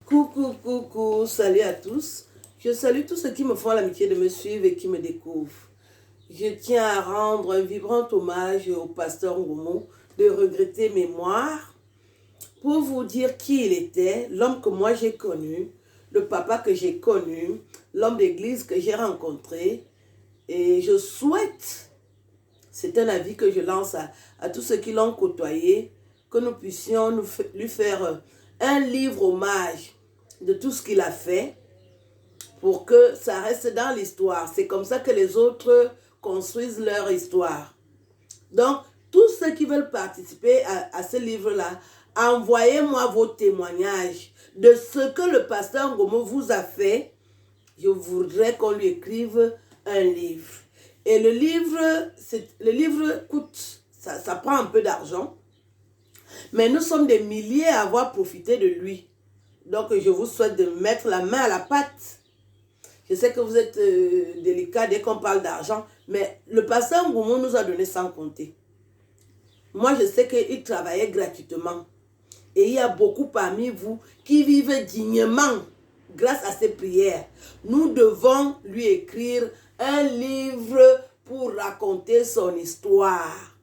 Coucou, coucou, salut à tous. Je salue tous ceux qui me font l'amitié de me suivre et qui me découvrent. Je tiens à rendre un vibrant hommage au pasteur Ngomo de Regretter Mémoire pour vous dire qui il était, l'homme que moi j'ai connu, le papa que j'ai connu, l'homme d'église que j'ai rencontré. Et je souhaite, c'est un avis que je lance à tous ceux qui l'ont côtoyé, que nous puissions lui faire un livre hommage de tout ce qu'il a fait pour que ça reste dans l'histoire. C'est comme ça que les autres construisent leur histoire. Donc, tous ceux qui veulent participer à ce livre-là, envoyez-moi vos témoignages de ce que le pasteur Ngomo vous a fait. Je voudrais qu'on lui écrive un livre. Et le livre coûte, ça prend un peu d'argent, mais nous sommes des milliers à avoir profité de lui. Donc, je vous souhaite de mettre la main à la pâte. Je sais que vous êtes délicat dès qu'on parle d'argent, mais le pasteur Ngomo nous a donné sans compter. Moi, je sais qu'il travaillait gratuitement. Et il y a beaucoup parmi vous qui vivent dignement grâce à ses prières. Nous devons lui écrire un livre pour raconter son histoire.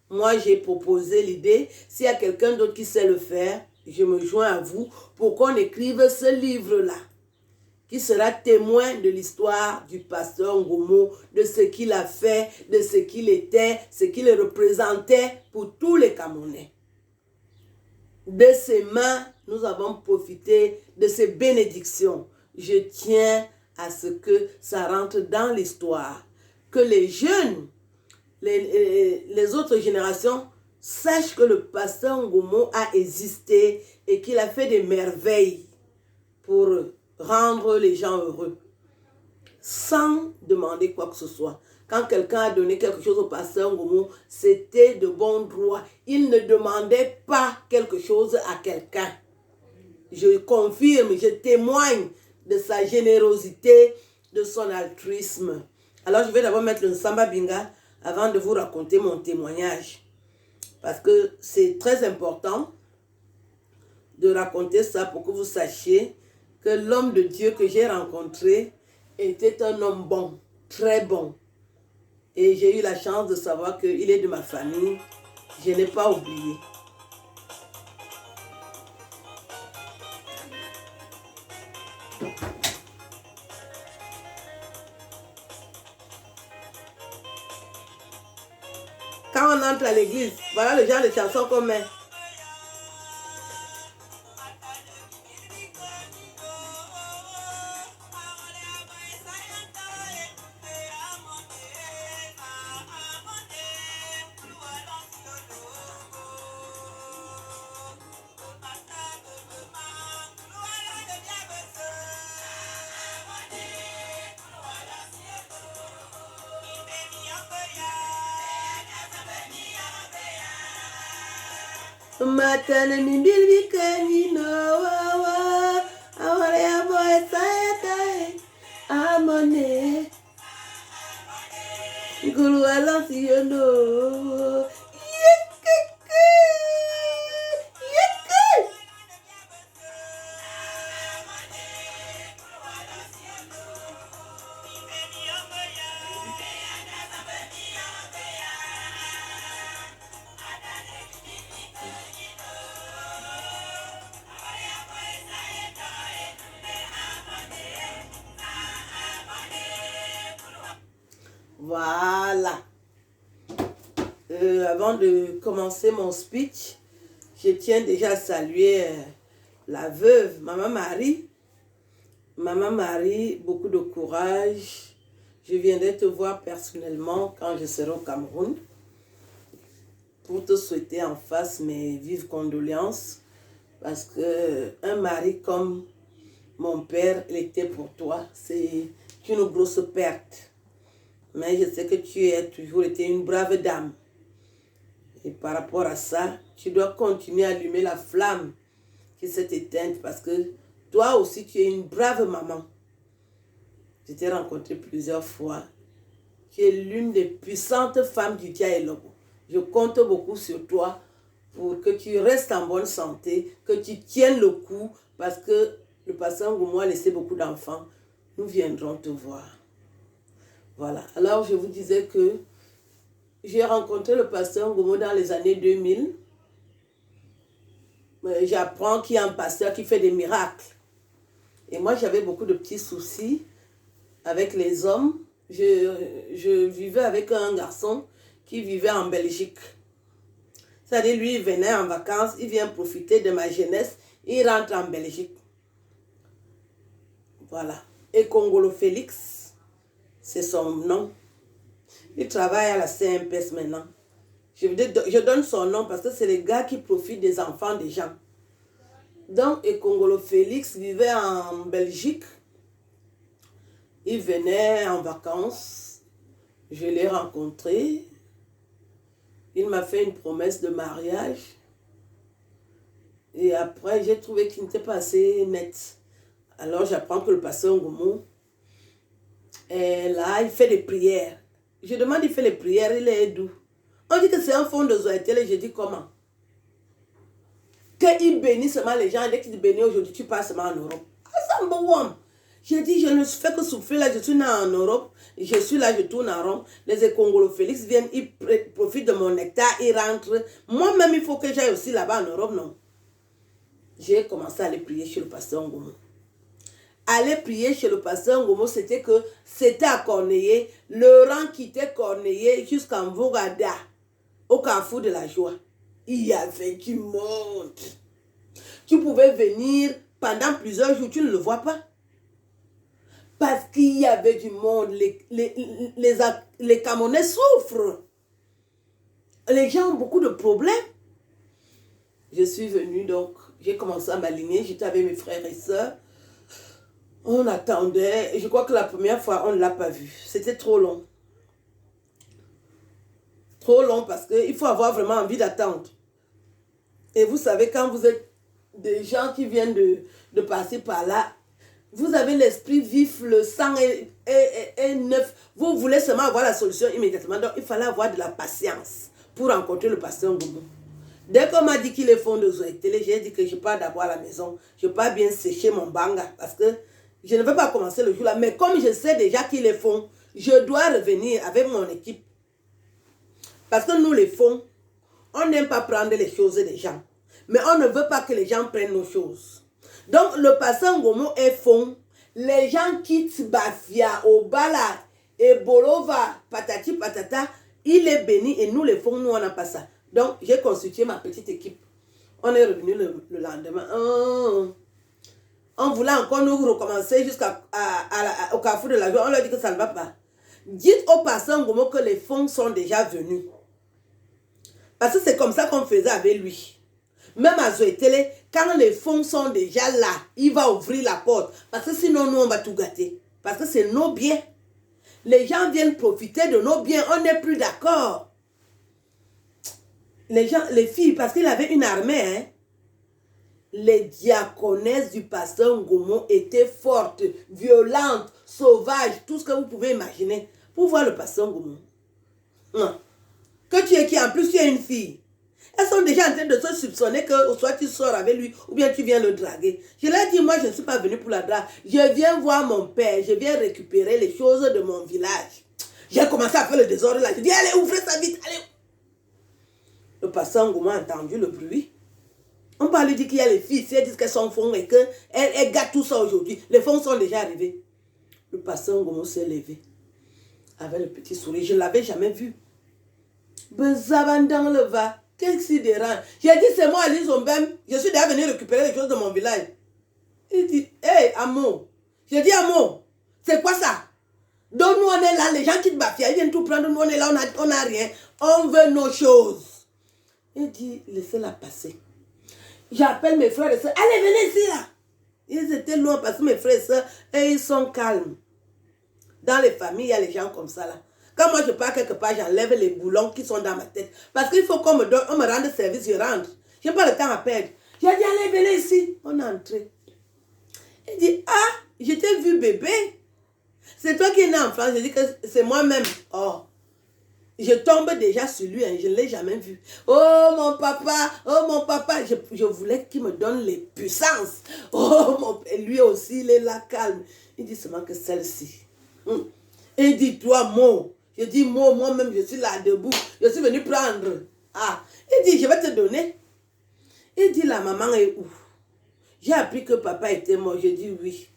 Moi, j'ai proposé l'idée. S'il y a quelqu'un d'autre qui sait le faire, je me joins à vous pour qu'on écrive ce livre-là, qui sera témoin de l'histoire du pasteur Ngomo, de ce qu'il a fait, de ce qu'il était, ce qu'il représentait pour tous les Camerounais. De ses mains, nous avons profité de ses bénédictions. Je tiens à ce que ça rentre dans l'histoire, que les jeunes, les autres générations sachent que le pasteur Ngomo a existé et qu'il a fait des merveilles pour rendre les gens heureux, sans demander quoi que ce soit. Quand quelqu'un a donné quelque chose au pasteur Ngomo, c'était de bon droit. Il ne demandait pas quelque chose à quelqu'un. Je confirme, je témoigne de sa générosité, de son altruisme. Alors je vais d'abord mettre le Samba Binga avant de vous raconter mon témoignage. Parce que c'est très important de raconter ça pour que vous sachiez que l'homme de Dieu que j'ai rencontré était un homme bon, très bon. Et j'ai eu la chance de savoir qu'il est de ma famille. Je n'ai pas oublié. Quand on entre à l'église, voilà le genre de chansons qu'on met. Matane mimbilbi kanino wawa awale ya boy sayata amone gulu alansi yono yekeke yekeke. Voilà. Avant de commencer mon speech, je tiens déjà à saluer la veuve, Maman Marie. Maman Marie, beaucoup de courage. Je viendrai te voir personnellement quand je serai au Cameroun pour te souhaiter en face mes vives condoléances. Parce que un mari comme mon père, il était pour toi. C'est une grosse perte. Mais je sais que tu as toujours été une brave dame. Et par rapport à ça, tu dois continuer à allumer la flamme qui s'est éteinte parce que toi aussi, tu es une brave maman. Je t'ai rencontré plusieurs fois. Tu es l'une des puissantes femmes du Dia Elobo. Je compte beaucoup sur toi pour que tu restes en bonne santé, que tu tiennes le coup, parce que le pasteur Ngomo a laissé beaucoup d'enfants. Nous viendrons te voir. Voilà. Alors, je vous disais que j'ai rencontré le pasteur Ngomo dans les années 2000. J'apprends qu'il y a un pasteur qui fait des miracles. Et moi, j'avais beaucoup de petits soucis avec les hommes. Je vivais avec un garçon qui vivait en Belgique. C'est-à-dire, lui, il venait en vacances, il vient profiter de ma jeunesse, il rentre en Belgique. Voilà. Et Kongolo Félix, c'est son nom. Il travaille à la CMPS maintenant. Je donne son nom parce que c'est les gars qui profitent des enfants des gens. Donc, Kongolo Félix vivait en Belgique. Il venait en vacances. Je l'ai rencontré. Il m'a fait une promesse de mariage. Et après, j'ai trouvé qu'il n'était pas assez net. Alors, j'apprends que le pasteur Ngomo est là, il fait des prières. Je demande, il fait les prières, il est d'où? On dit que c'est un fond de Zoétélé. Je dis comment? Qu'il bénit seulement les gens. Dès qu'il bénit aujourd'hui, tu pars seulement en Europe. J'ai dit, je ne fais que souffler là, je suis né en Europe. Je suis là, je tourne en rond. Les Kongolo Félix viennent, ils profitent de mon nectar, ils rentrent. Moi-même, il faut que j'aille aussi là-bas en Europe, non? J'ai commencé à aller prier chez le pasteur Ngomo. Aller prier chez le pasteur Ngomo, c'était à Corneillé. Le rang quittait Corneillé jusqu'à Mvogada, au carrefour de la joie. Il y avait du monde. Tu pouvais venir pendant plusieurs jours, tu ne le vois pas. Parce qu'il y avait du monde. Les Camerounais souffrent. Les gens ont beaucoup de problèmes. Je suis venue donc, j'ai commencé à m'aligner. J'étais avec mes frères et sœurs. On attendait. Je crois que la première fois, on ne l'a pas vu. C'était trop long. Trop long parce qu'il faut avoir vraiment envie d'attendre. Et vous savez, quand vous êtes des gens qui viennent de passer par là, vous avez l'esprit vif, le sang est neuf. Vous voulez seulement avoir la solution immédiatement. Donc, il fallait avoir de la patience pour rencontrer le pasteur Ngomo. Dès qu'on m'a dit qu'il est fond de Zoétélé, j'ai dit que je pars d'abord à la maison. Je pars bien sécher mon banga parce que je ne veux pas commencer le jour là. Mais comme je sais déjà qu'il est fond, je dois revenir avec mon équipe. Parce que nous, les fonds, on n'aime pas prendre les choses des gens. Mais on ne veut pas que les gens prennent nos choses. Donc, le pasteur Ngomo est fond. Les gens quittent Bafia, Obala, et Bolova, patati patata. Il est béni et nous, les fonds, nous, on n'a pas ça. Donc, j'ai constitué ma petite équipe. On est revenu le lendemain. On voulait encore nous recommencer jusqu'au carrefour de la joie. On leur dit que ça ne va pas. Dites au pasteur Ngomo que les fonds sont déjà venus. Parce que c'est comme ça qu'on faisait avec lui. Même à Zoétélé, quand les fonds sont déjà là, il va ouvrir la porte. Parce que sinon, nous, on va tout gâter. Parce que c'est nos biens. Les gens viennent profiter de nos biens. On n'est plus d'accord. Les filles, parce qu'il avait une armée, hein. Les diaconesses du pasteur Ngomo étaient fortes, violentes, sauvages, tout ce que vous pouvez imaginer. Pour voir le pasteur Ngomo. Non. Que tu es qui, en plus tu es une fille. Elles sont déjà en train de se soupçonner que soit tu sors avec lui ou bien tu viens le draguer. Je leur ai dit, moi je ne suis pas venue pour la drague. Je viens voir mon père, je viens récupérer les choses de mon village. J'ai commencé à faire le désordre là. Je dis, allez, ouvrez ça vite, allez. Le pasteur Ngomo a entendu le bruit. On peut lui dire qu'il y a les filles, si elles disent qu'elles sont fonds et qu'elles gâtent tout ça aujourd'hui. Les fonds sont déjà arrivés. Le pasteur Ngomo s'est levé avec le petit sourire. Je ne l'avais jamais vu. Bezabandang le va. Qu'est-ce qui dérange? J'ai dit, c'est moi, Alice Ombem. Je suis déjà venu récupérer les choses de mon village. Il dit, hé, Amo. J'ai dit, Amo, c'est quoi ça? Donc nous, on est là, les gens quittent Bafia, ils viennent tout prendre, nous, on est là, on n'a rien. On veut nos choses. Il dit, laissez-la passer. J'appelle mes frères et sœurs, allez, venez ici, là. Ils étaient loin parce que mes frères et sœurs, ils sont calmes. Dans les familles, il y a les gens comme ça, là. Quand moi je pars quelque part, j'enlève les boulons qui sont dans ma tête. Parce qu'il faut qu'on me rende service, je rentre. Je n'ai pas le temps à perdre. J'ai dit, allez, venez ici. On est entré. Il dit, ah, je t'ai vu bébé. C'est toi qui es né en France. J'ai dit que c'est moi-même. Oh. Je tombe déjà sur lui, hein, je ne l'ai jamais vu. Oh mon papa, je voulais qu'il me donne les puissances. Lui aussi, il est là calme. Il dit seulement que celle-ci. Et il dit, toi, Mo. Je dis, Mo, moi-même, je suis là debout. Je suis venu prendre. Ah, il dit, je vais te donner. Il dit, la maman est où? J'ai appris que papa était mort. Je dis, oui.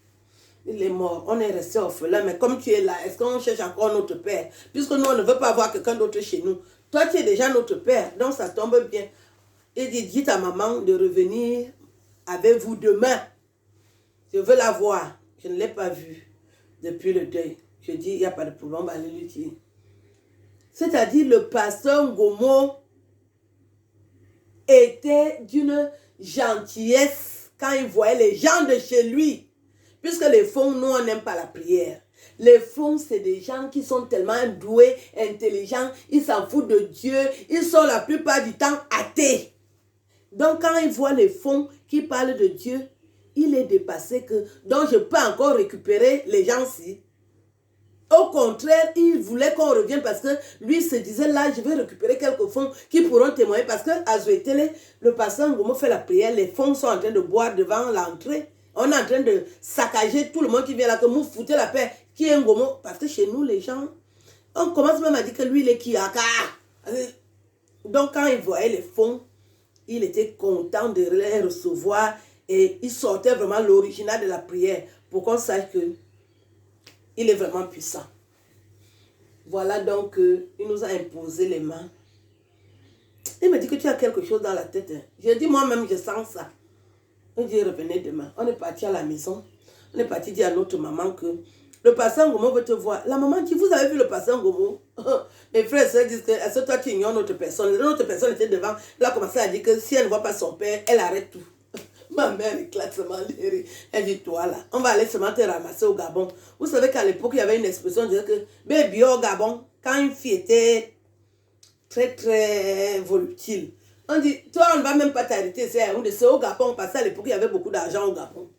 Il est mort, on est resté orphelin, mais comme tu es là, est-ce qu'on cherche encore notre père? Puisque nous, on ne veut pas avoir quelqu'un d'autre chez nous. Toi, tu es déjà notre père, donc ça tombe bien. Il dit, dites à maman de revenir avec vous demain. Je veux la voir. Je ne l'ai pas vue depuis le deuil. Je dis, il n'y a pas de problème, on va aller lui dire. C'est-à-dire, le pasteur Ngomo était d'une gentillesse quand il voyait les gens de chez lui. Puisque les fonds, nous, on n'aime pas la prière. Les fonds, c'est des gens qui sont tellement doués, intelligents, ils s'en foutent de Dieu, ils sont la plupart du temps athées. Donc, quand ils voient les fonds qui parlent de Dieu, il est dépassé que, donc je peux encore récupérer les gens-ci. Au contraire, il voulait qu'on revienne parce que lui se disait là, je vais récupérer quelques fonds qui pourront témoigner parce que à Zouetele, le pasteur Ngomo fait la prière, les fonds sont en train de boire devant l'entrée. On est en train de saccager tout le monde qui vient là, que vous foutez la paix. Qui est Ngomo? Parce que chez nous, les gens, on commence même à dire que lui, il est Kiaka. Donc, quand il voyait les fonds, il était content de les recevoir et il sortait vraiment l'original de la prière pour qu'on sache que il est vraiment puissant. Voilà donc, il nous a imposé les mains. Il me dit que tu as quelque chose dans la tête. Hein. J'ai dit moi-même, je sens ça. On dit revenez demain. On est parti à la maison. On est parti dire à notre maman que le pasteur Ngomo veut te voir. La maman dit, vous avez vu le pasteur Ngomo? Mes frères et sœurs disent que est-ce que toi tu ignores notre personne? Notre personne était devant. Elle a commencé à dire que si elle ne voit pas son père, elle arrête tout. Ma mère éclate seulement les rires. Elle dit, toi là, on va aller seulement te ramasser au Gabon. Vous savez qu'à l'époque, il y avait une expression qui disait que baby au Gabon, quand une fille était très très volubile, on dit, toi on ne va même pas t'arrêter, c'est au Gabon, parce qu'à l'époque, il y avait beaucoup d'argent au Gabon.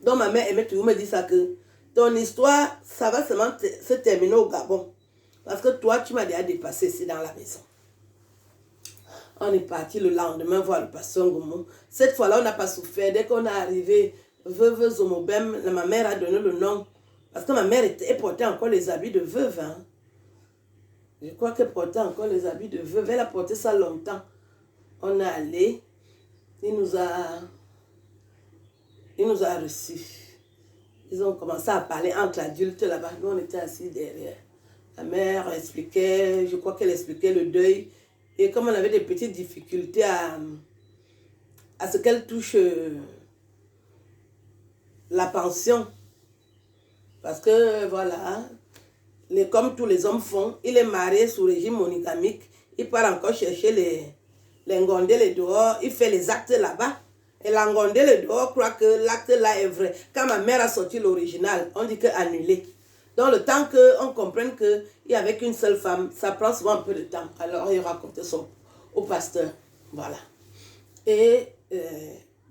Donc ma mère aimait toujours me dire ça que ton histoire, ça va seulement se terminer au Gabon. Parce que toi, tu m'as déjà dépassé ici dans la maison. On est parti le lendemain voir le pasteur Ngomo. Cette fois-là, on n'a pas souffert. Dès qu'on est arrivé, veuve Zomobem, ma mère a donné le nom. Parce que ma mère portait encore les habits de veuve. Hein. Je crois qu'elle portait encore les habits de veuve. Elle a porté ça longtemps. On est allé. Il nous a reçus. Ils ont commencé à parler entre adultes là-bas. Nous, on était assis derrière. La mère expliquait, je crois qu'elle expliquait le deuil. Et comme on avait des petites difficultés à ce qu'elle touche la pension. Parce que, voilà, comme tous les hommes font, il est marié sous régime monogamique. Il part encore chercher les ngondés, les dehors. Il fait les actes là-bas. Et l'angondé, le dehors, croit que l'acte là est vrai. Quand ma mère a sorti l'original, on dit que annulé. Donc, le temps qu'on comprenne qu'il n'y avait qu'une seule femme, ça prend souvent un peu de temps. Alors, il racontait ça au pasteur. Voilà. Et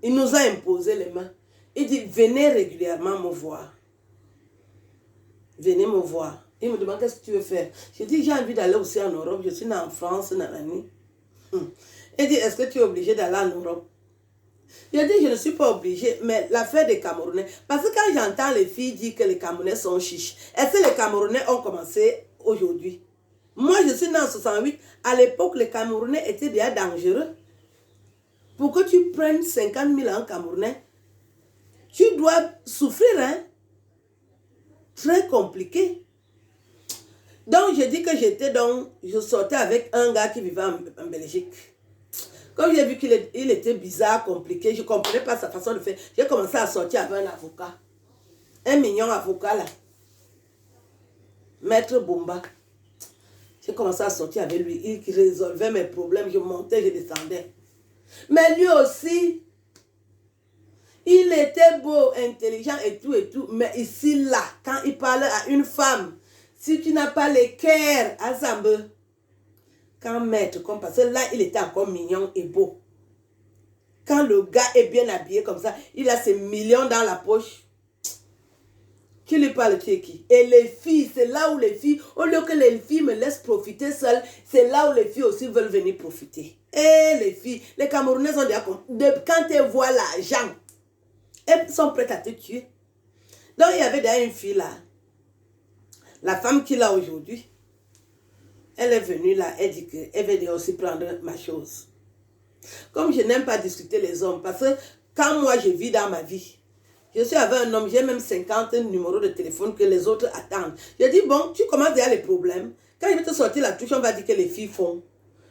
il nous a imposé les mains. Il dit, venez régulièrement me voir. Venez me voir. Il me demande, qu'est-ce que tu veux faire? Je dis, j'ai envie d'aller aussi en Europe. Je suis né en France, nanani. Il dit, est-ce que tu es obligé d'aller en Europe? Je dis, je ne suis pas obligée, mais l'affaire des Camerounais, parce que quand j'entends les filles dire que les Camerounais sont chiches, est-ce que les Camerounais ont commencé aujourd'hui? Moi, je suis né en 68. À l'époque, les Camerounais étaient déjà dangereux. Pour que tu prennes 50 000 en Camerounais, tu dois souffrir, hein? Très compliqué. Donc, je dis que je sortais avec un gars qui vivait en Belgique. Comme j'ai vu qu'il était bizarre, compliqué, je ne comprenais pas sa façon de faire. J'ai commencé à sortir avec un avocat. Un mignon avocat là. Maître Bomba. J'ai commencé à sortir avec lui. Il résolvait mes problèmes. Je montais, je descendais. Mais lui aussi, il était beau, intelligent et tout. Mais ici, là, quand il parle à une femme, si tu n'as pas les cœurs à Zambé, quand maître, comme parce que là, il était encore mignon et beau. Quand le gars est bien habillé comme ça, il a ses millions dans la poche. Qui lui parle, tu es qui? Et les filles, c'est là où les filles, au lieu que les filles me laissent profiter seules, c'est là où les filles aussi veulent venir profiter. Et les filles, les Camerounaises ont déjà compris. Quand elles voient l'argent, elles sont prêtes à te tuer. Donc il y avait déjà une fille là, la femme qu'il a aujourd'hui, elle est venue là, elle dit qu'elle veut aussi prendre ma chose. Comme je n'aime pas discuter les hommes, parce que quand moi je vis dans ma vie, je suis avec un homme, j'ai même 50 numéros de téléphone que les autres attendent. Je dis, bon, tu commences déjà les problèmes. Quand je vais te sortir la touche, on va dire que les filles font.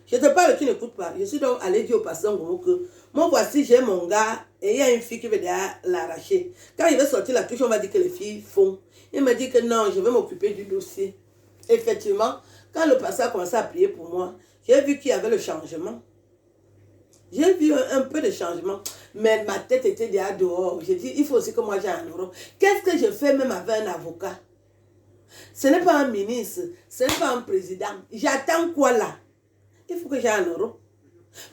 Je te parle, tu n'écoutes pas. Je suis donc allé dire au pasteur Ngomo que, moi voici, j'ai mon gars, et il y a une fille qui veut déjà l'arracher. Quand je vais sortir la touche, on va dire que les filles font. Il me dit que non, je vais m'occuper du dossier. Effectivement, quand le pasteur a commencé à prier pour moi, j'ai vu qu'il y avait le changement. J'ai vu un peu de changement, mais ma tête était déjà dehors. J'ai dit, il faut aussi que moi j'ai un euro. Qu'est-ce que je fais même avec un avocat? Ce n'est pas un ministre, ce n'est pas un président. J'attends quoi là? Il faut que j'ai un euro.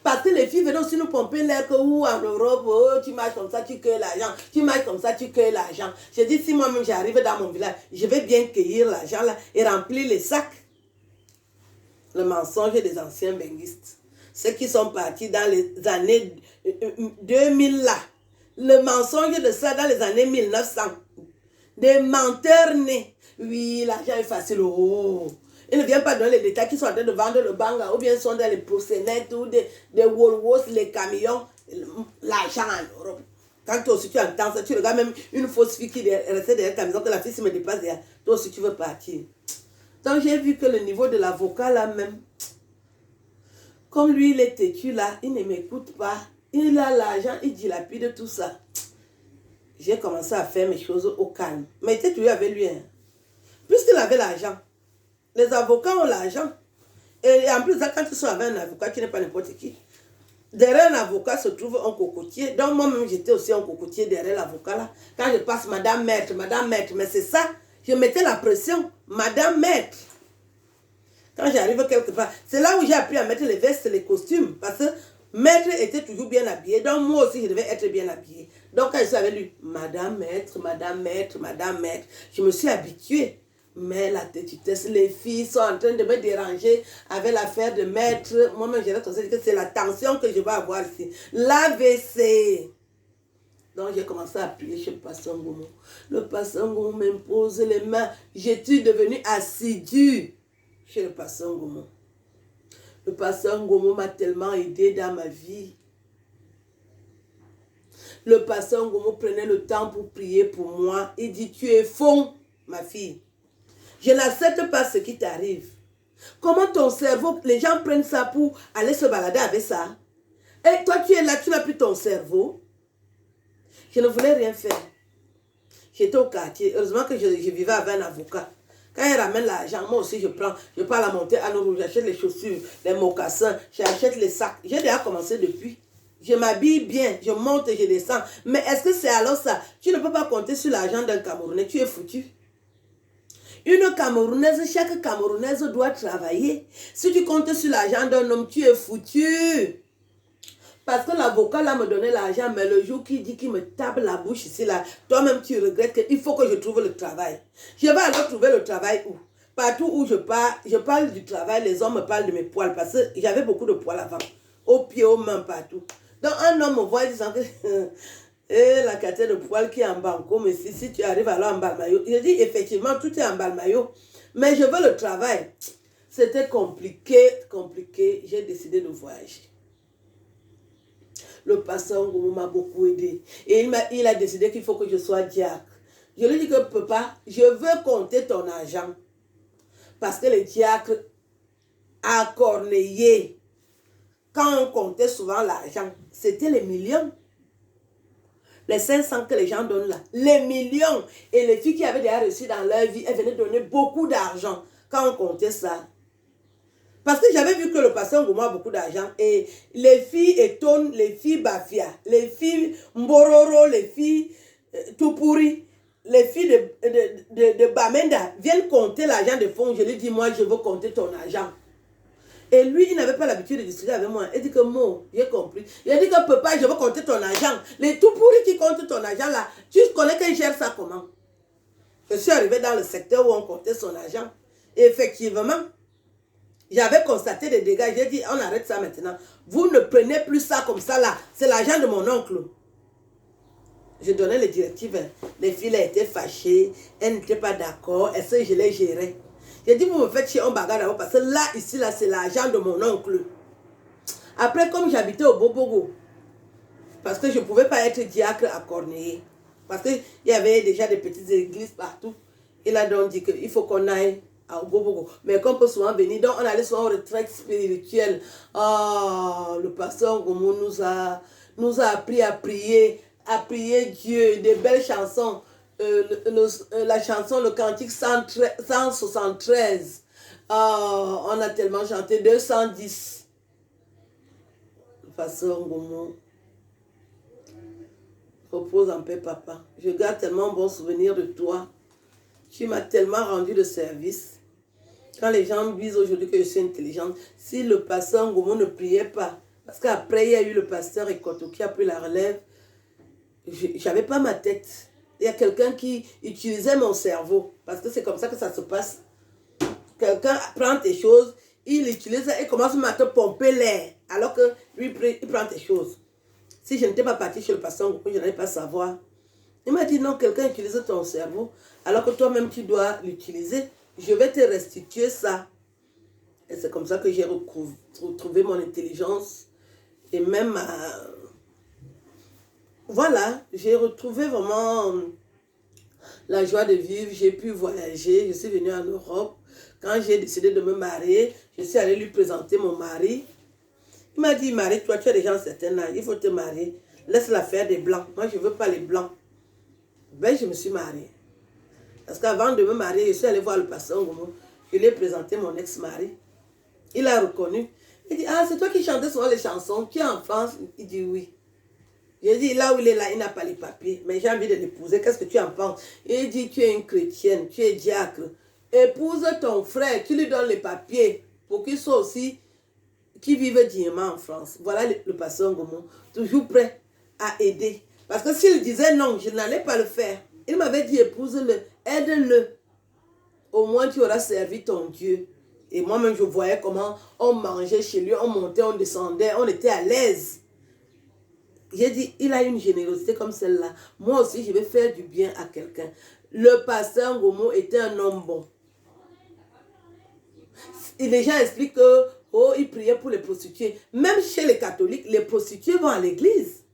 Parce que les filles veulent aussi nous pomper l'air que ou en Europe, oh, tu marches comme ça, tu cueilles l'argent. Tu marches comme ça, tu cueilles l'argent. J'ai dit, si moi-même j'arrive dans mon village, je vais bien cueillir l'argent là et remplir les sacs. Le mensonge des anciens benguistes. Ceux qui sont partis dans les années 2000 là. Le mensonge de ça dans les années 1900. Des menteurs nés. Oui, l'argent est facile. Oh. Ils ne viennent pas donner les détails qui sont en train de vendre le banga ou bien sont dans les proxénètes ou des Wolwos, les camions. L'argent en Europe. Quand toi aussi tu entends ça, tu regardes même une fausse fille qui est restée derrière ta maison, que la fille se me dépasse derrière. Toi aussi tu veux partir. Donc j'ai vu que le niveau de l'avocat là même, comme lui il est têtu là, il ne m'écoute pas. Il a l'argent, il dilapide tout ça. J'ai commencé à faire mes choses au calme. Mais il était toujours avec lui. Hein. Puisqu'il avait l'argent. Les avocats ont l'argent. Et en plus, quand tu sois avec un avocat qui n'est pas n'importe qui, derrière un avocat se trouve un cocotier. Donc moi-même, j'étais aussi un cocotier derrière l'avocat là. Quand je passe, madame maître, mais c'est ça. Je mettais la pression, madame maître. Quand j'arrive quelque part, c'est là où j'ai appris à mettre les vestes, les costumes. Parce que maître était toujours bien habillé. Donc moi aussi, je devais être bien habillé. Donc quand je suis avec lui, madame maître, madame maître, madame maître, je me suis habituée. Mais la têtutesse, les filles sont en train de me déranger avec l'affaire de maître. Moi-même, j'ai l'impression que c'est la tension que je vais avoir ici. L'AVC. Donc, j'ai commencé à prier chez le pasteur Ngomo. Le pasteur Ngomo m'impose les mains. Je suis devenue assidue chez le pasteur Ngomo. Le pasteur Ngomo m'a tellement aidé dans ma vie. Le pasteur Ngomo prenait le temps pour prier pour moi. Il dit, tu es fond, ma fille. Je n'accepte pas ce qui t'arrive. Comment ton cerveau, les gens prennent ça pour aller se balader avec ça? Et toi, tu es là, tu n'as plus ton cerveau. Je ne voulais rien faire. J'étais au quartier. Heureusement que je vivais avec un avocat. Quand il ramène l'argent, moi aussi je prends. Je pars à la montée à l'eau, j'achète les chaussures, les mocassins, j'achète les sacs. J'ai déjà commencé depuis. Je m'habille bien, je monte et je descends. Mais est-ce que c'est alors ça? Tu ne peux pas compter sur l'argent d'un Camerounais, tu es foutu. Une Camerounaise, chaque Camerounaise doit travailler. Si tu comptes sur l'argent d'un homme, tu es foutu. Parce que l'avocat là me donnait l'argent, mais le jour qu'il dit qu'il me tape la bouche ici là, toi-même tu regrettes qu'il faut que je trouve le travail. Je vais alors trouver le travail où? Partout où je parle du travail, les hommes me parlent de mes poils parce que j'avais beaucoup de poils avant. Aux pieds, aux mains, partout. Donc un homme me voit disant que et la quantité de poils qui est en banco, mais si tu arrives alors en balmaillot. Je dis effectivement tout est en balmaillot, mais je veux le travail. C'était compliqué. J'ai décidé de voyager. Le pasteur Ngomo m'a beaucoup aidé. Et il a décidé qu'il faut que je sois diacre. Je lui ai dit que papa, je veux compter ton argent. Parce que les diacres à Corneillé, quand on comptait souvent l'argent, c'était les millions. Les 500 que les gens donnent là. Les millions. Et les filles qui avaient déjà reçu dans leur vie, elles venaient donner beaucoup d'argent quand on comptait ça. Parce que j'avais vu que le pasteur Ngomo a beaucoup d'argent. Et les filles Etone, les filles Bafia, les filles Mbororo, les filles Tupuri, les filles de Bamenda viennent compter l'argent de fonds. Je lui dis, moi, je veux compter ton argent. Et lui, il n'avait pas l'habitude de discuter avec moi. Il dit que moi, j'ai compris. Il a dit que papa, je veux compter ton argent. Les Tupuri qui comptent ton argent là, tu connais qu'ils gèrent ça comment? Je suis arrivée dans le secteur où on comptait son argent. Et effectivement, j'avais constaté des dégâts. J'ai dit, on arrête ça maintenant. Vous ne prenez plus ça comme ça là. C'est l'argent de mon oncle. Je donnais les directives. Les filles étaient fâchées. Elles n'étaient pas d'accord. Est-ce que je les gérais? J'ai dit, vous me faites chier un bagarre d'abord parce que là, ici, là, c'est l'argent de mon oncle. Après, comme j'habitais au Bobogo, parce que je ne pouvais pas être diacre à Corneille, parce qu'il y avait déjà des petites églises partout, il a donc dit qu'il faut qu'on aille au Bobogo. Mais qu'on peut souvent venir, donc on allait souvent en retraite spirituelle. Oh, le pasteur Gomo nous a appris à prier Dieu, des belles chansons. La chanson, le cantique 173. Oh, on a tellement chanté 210. Le pasteur Gomo. Repose en paix, papa. Je garde tellement bon souvenir de toi. Tu m'as tellement rendu de service. Quand les gens disent aujourd'hui que je suis intelligente, si le pasteur Ngomo ne priait pas, parce qu'après, il y a eu le pasteur Ekoto qui a pris la relève, je n'avais pas ma tête. Il y a quelqu'un qui utilisait mon cerveau, parce que c'est comme ça que ça se passe. Quelqu'un prend tes choses, il utilise et commence à te pomper l'air, alors que lui, il prend tes choses. Si je n'étais pas partie chez le pasteur Ngomo, je n'allais pas savoir. Il m'a dit non, quelqu'un utilise ton cerveau, alors que toi-même tu dois l'utiliser. Je vais te restituer ça. Et c'est comme ça que j'ai retrouvé mon intelligence. Et même, voilà, j'ai retrouvé vraiment la joie de vivre. J'ai pu voyager. Je suis venue en Europe. Quand j'ai décidé de me marier, je suis allée lui présenter mon mari. Il m'a dit, marie-toi, tu as déjà un certain âge, il faut te marier. Laisse-la faire des blancs. Moi, je ne veux pas les blancs. Ben, je me suis mariée. Parce qu'avant de me marier, je suis allée voir le pasteur Ngomo. Je lui ai présenté mon ex-mari. Il a reconnu. Il dit, ah, c'est toi qui chantais souvent les chansons. Tu es en France? Il dit oui. J'ai dit, là où il est là, il n'a pas les papiers. Mais j'ai envie de l'épouser. Qu'est-ce que tu en penses? Il dit, tu es une chrétienne, tu es diacre. Épouse ton frère, tu lui donnes les papiers pour qu'il soit aussi, qui vive dignement en France. Voilà le pasteur Ngomo, toujours prêt à aider. Parce que s'il disait non, je n'allais pas le faire. Il m'avait dit, épouse-le, aide-le. Au moins, tu auras servi ton Dieu. Et moi-même, je voyais comment on mangeait chez lui, on montait, on descendait, on était à l'aise. J'ai dit, il a une générosité comme celle-là. Moi aussi, je vais faire du bien à quelqu'un. Le pasteur Ngomo était un homme bon. Et les gens expliquent que, oh, il priait pour les prostituées. Même chez les catholiques, les prostituées vont à l'église.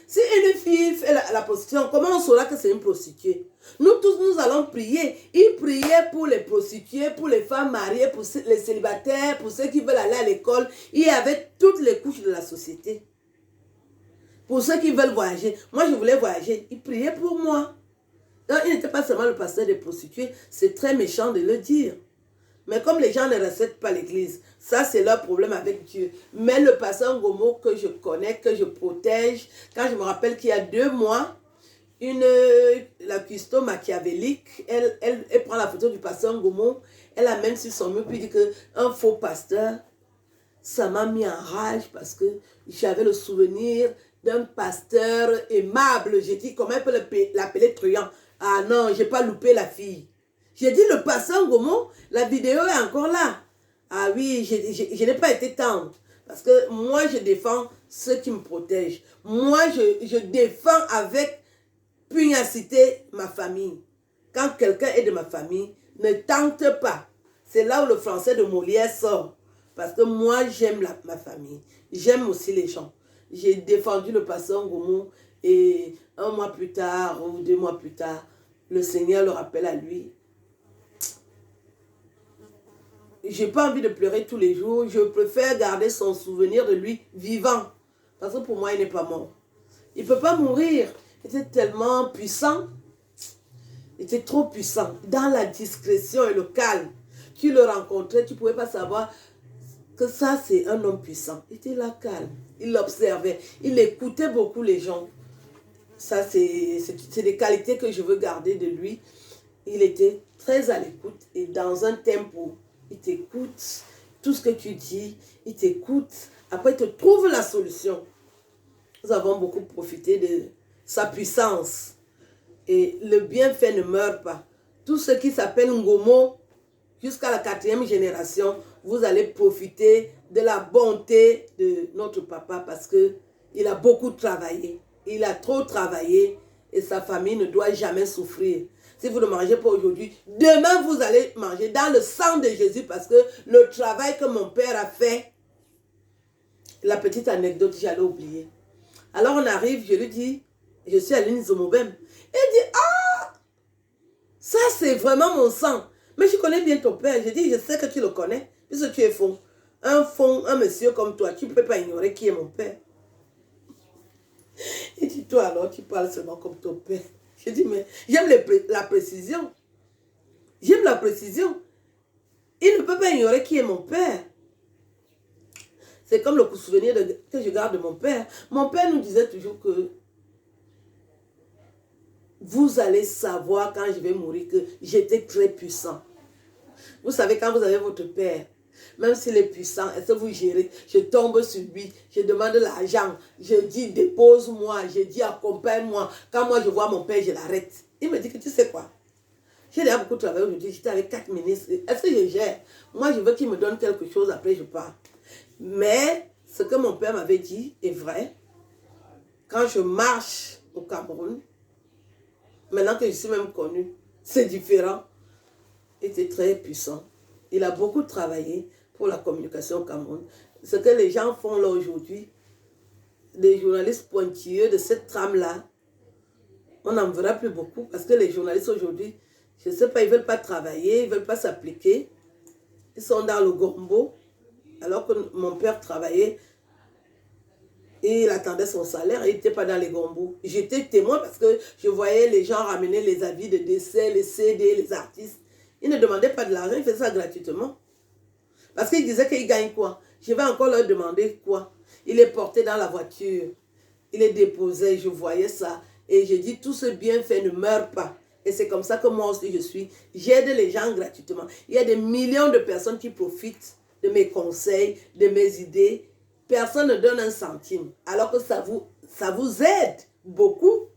Si une fille fait la prostitution, comment on saura que c'est une prostituée? Nous tous, nous allons prier. Il priait pour les prostituées, pour les femmes mariées, pour les célibataires, pour ceux qui veulent aller à l'école. Il y avait toutes les couches de la société. Pour ceux qui veulent voyager. Moi, je voulais voyager. Il priait pour moi. Donc, il n'était pas seulement le pasteur des prostituées. C'est très méchant de le dire. Mais comme les gens ne respectent pas l'église, ça c'est leur problème avec Dieu. Mais le pasteur Ngomo que je connais, que je protège, quand je me rappelle qu'il y a 2 mois, la cuistot machiavélique, elle prend la photo du pasteur Ngomo, elle amène sur son mur, puis dit qu'un faux pasteur, ça m'a mis en rage parce que j'avais le souvenir d'un pasteur aimable. J'ai dit, comment elle peut l'appeler truand? Ah non, je n'ai pas loupé la fille. J'ai dit, le pasteur Ngomo, la vidéo est encore là. Ah oui, je n'ai pas été tendre. Parce que moi, je défends ceux qui me protègent. Moi, je défends avec pugnacité ma famille. Quand quelqu'un est de ma famille, ne tente pas. C'est là où le français de Molière sort. Parce que moi, j'aime ma famille. J'aime aussi les gens. J'ai défendu le pasteur Ngomo et 1 mois plus tard ou 2 mois plus tard, le Seigneur le rappelle à lui. Je n'ai pas envie de pleurer tous les jours. Je préfère garder son souvenir de lui vivant. Parce que pour moi, il n'est pas mort. Il ne peut pas mourir. Il était tellement puissant. Il était trop puissant. Dans la discrétion et le calme. Tu le rencontrais, tu ne pouvais pas savoir que ça, c'est un homme puissant. Il était là calme. Il l'observait. Il écoutait beaucoup les gens. Ça, c'est des qualités que je veux garder de lui. Il était très à l'écoute et dans un tempo. Il t'écoute, tout ce que tu dis, il t'écoute. Après, il te trouve la solution. Nous avons beaucoup profité de sa puissance. Et le bienfait ne meurt pas. Tout ce qui s'appelle Ngomo, jusqu'à la 4e génération, vous allez profiter de la bonté de notre papa parce qu'il a beaucoup travaillé. Il a trop travaillé et sa famille ne doit jamais souffrir. Si vous ne mangez pas aujourd'hui, demain vous allez manger dans le sang de Jésus parce que le travail que mon père a fait, la petite anecdote, j'allais oublier. Alors on arrive, je lui dis, je suis Aline Zomobem. Et il dit, ah, ça c'est vraiment mon sang. Mais je connais bien ton père. Je dis, je sais que tu le connais, puisque tu es fond. Un monsieur comme toi, tu ne peux pas ignorer qui est mon père. Il dit, toi alors, tu parles seulement comme ton père. Je dis, mais j'aime la précision. J'aime la précision. Il ne peut pas ignorer qui est mon père. C'est comme le souvenir que je garde de mon père. Mon père nous disait toujours que vous allez savoir quand je vais mourir que j'étais très puissant. Vous savez, quand vous avez votre père, même s'il est puissant, est-ce que vous gérez? Je tombe sur lui, je demande l'argent, je dis dépose-moi, je dis accompagne-moi. Quand moi je vois mon père, je l'arrête. Il me dit que tu sais quoi? J'ai déjà beaucoup travaillé aujourd'hui, j'étais avec 4 ministres. Est-ce que je gère? Moi je veux qu'il me donne quelque chose, après je pars. Mais ce que mon père m'avait dit est vrai. Quand je marche au Cameroun, maintenant que je suis même connu, c'est différent. Il était très puissant. Il a beaucoup travaillé pour la communication au Cameroun. Ce que les gens font là aujourd'hui, les journalistes pointilleux de cette trame-là, on n'en verra plus beaucoup parce que les journalistes aujourd'hui, je ne sais pas, ils ne veulent pas travailler, ils ne veulent pas s'appliquer. Ils sont dans le gombo. Alors que mon père travaillait et il attendait son salaire, il n'était pas dans les gombos. J'étais témoin parce que je voyais les gens ramener les avis de décès, les CD, les artistes. Ils ne demandaient pas de l'argent, ils faisaient ça gratuitement. Parce qu'ils disaient qu'ils gagnent quoi? Je vais encore leur demander quoi? Il est porté dans la voiture, il est déposé, je voyais ça. Et je dis, tout ce bienfait ne meurt pas. Et c'est comme ça que moi aussi je suis. J'aide les gens gratuitement. Il y a des millions de personnes qui profitent de mes conseils, de mes idées. Personne ne donne un centime. Alors que ça vous aide beaucoup.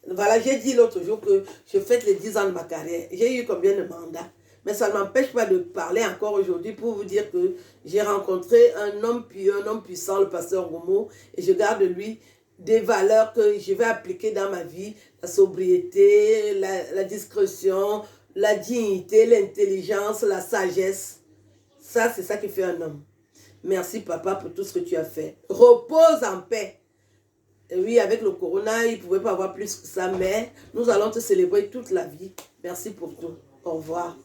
Voilà, j'ai dit l'autre jour que je fête les 10 ans de ma carrière. J'ai eu combien de mandats? Mais ça ne m'empêche pas de parler encore aujourd'hui pour vous dire que j'ai rencontré un homme pieux, un homme puissant, le pasteur Ngomo, et je garde de lui des valeurs que je vais appliquer dans ma vie, la sobriété, la discrétion, la dignité, l'intelligence, la sagesse. Ça, c'est ça qui fait un homme. Merci papa pour tout ce que tu as fait. Repose en paix. Et oui, avec le corona, il ne pouvait pas avoir plus que ça, mais nous allons te célébrer toute la vie. Merci pour tout. Au revoir.